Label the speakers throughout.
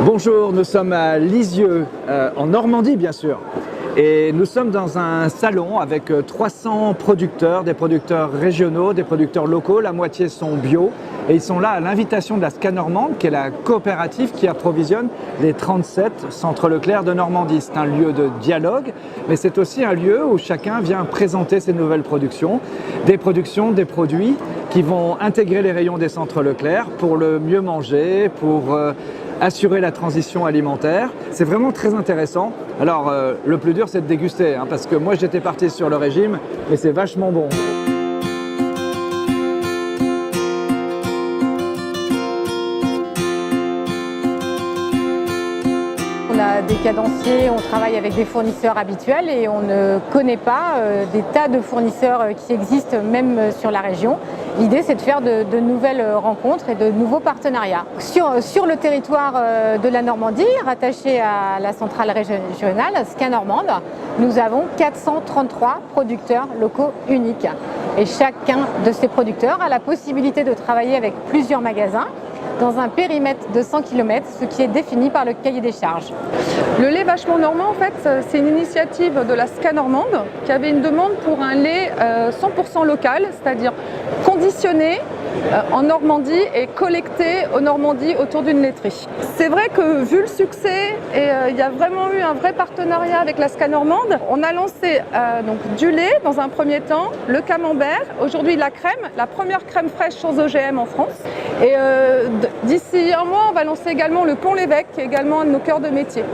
Speaker 1: Bonjour, nous sommes à Lisieux, en Normandie bien sûr. Et nous sommes dans un salon avec 300 producteurs, des producteurs régionaux, des producteurs locaux, la moitié sont bio. Et ils sont là à l'invitation de la SCA Normande, qui est la coopérative qui approvisionne les 37 centres Leclerc de Normandie. C'est un lieu de dialogue, mais c'est aussi un lieu où chacun vient présenter ses nouvelles productions, des produits qui vont intégrer les rayons des centres Leclerc pour le mieux manger, pour assurer la transition alimentaire. C'est vraiment très intéressant. Alors le plus dur c'est de déguster, parce que moi j'étais parti sur le régime, mais c'est vachement bon.
Speaker 2: On a des cadenciers, on travaille avec des fournisseurs habituels et on ne connaît pas des tas de fournisseurs qui existent même sur la région. L'idée c'est de faire de nouvelles rencontres et de nouveaux partenariats. Sur le territoire de la Normandie, rattaché à la centrale régionale, SCA Normande, nous avons 433 producteurs locaux uniques. Et chacun de ces producteurs a la possibilité de travailler avec plusieurs magasins dans un périmètre de 100 km, ce qui est défini par le cahier des charges.
Speaker 3: Le lait vachement normand, en fait, c'est une initiative de la SCA Normande qui avait une demande pour un lait 100% local, c'est-à-dire conditionné en Normandie et collecté en Normandie autour d'une laiterie. C'est vrai que vu le succès, il y a vraiment eu un vrai partenariat avec la SCA Normande. On a lancé donc du lait dans un premier temps, le camembert, aujourd'hui la crème, la première crème fraîche sans OGM en France. Et d'ici un mois, on va lancer également le Pont-l'Évêque, qui est également un de nos cœurs de métier.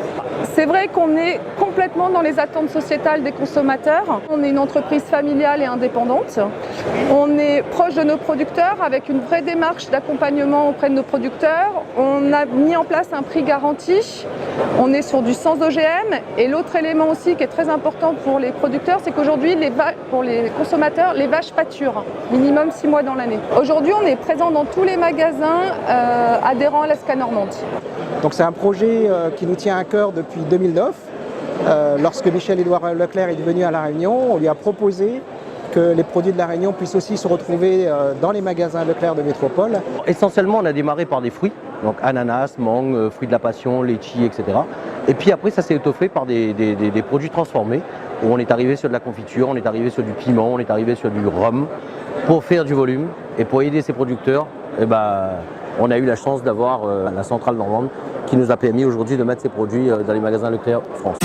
Speaker 3: C'est vrai qu'on est complètement dans les attentes sociétales des consommateurs. On est une entreprise familiale et indépendante. On est proche de nos producteurs avec une vraie démarche d'accompagnement auprès de nos producteurs. On a mis en place un prix garanti. On est sur du sans OGM. Et l'autre élément aussi qui est très important pour les producteurs, c'est qu'aujourd'hui, pour les consommateurs, les vaches pâturent minimum 6 mois dans l'année. Aujourd'hui, on est présent dans tous les magasins adhérents à la SCA Normande.
Speaker 4: Donc c'est un projet qui nous tient à cœur depuis 2009. Lorsque Michel-Édouard Leclerc est venu à La Réunion, on lui a proposé que les produits de La Réunion puissent aussi se retrouver dans les magasins Leclerc de métropole.
Speaker 5: Essentiellement, on a démarré par des fruits, donc ananas, mangue, fruits de la passion, litchi, etc. Et puis après, ça s'est étoffé par des produits transformés, où on est arrivé sur de la confiture, on est arrivé sur du piment, on est arrivé sur du rhum, pour faire du volume et pour aider ces producteurs. On a eu la chance d'avoir la centrale normande qui nous a permis aujourd'hui de mettre ces produits dans les magasins Leclerc France.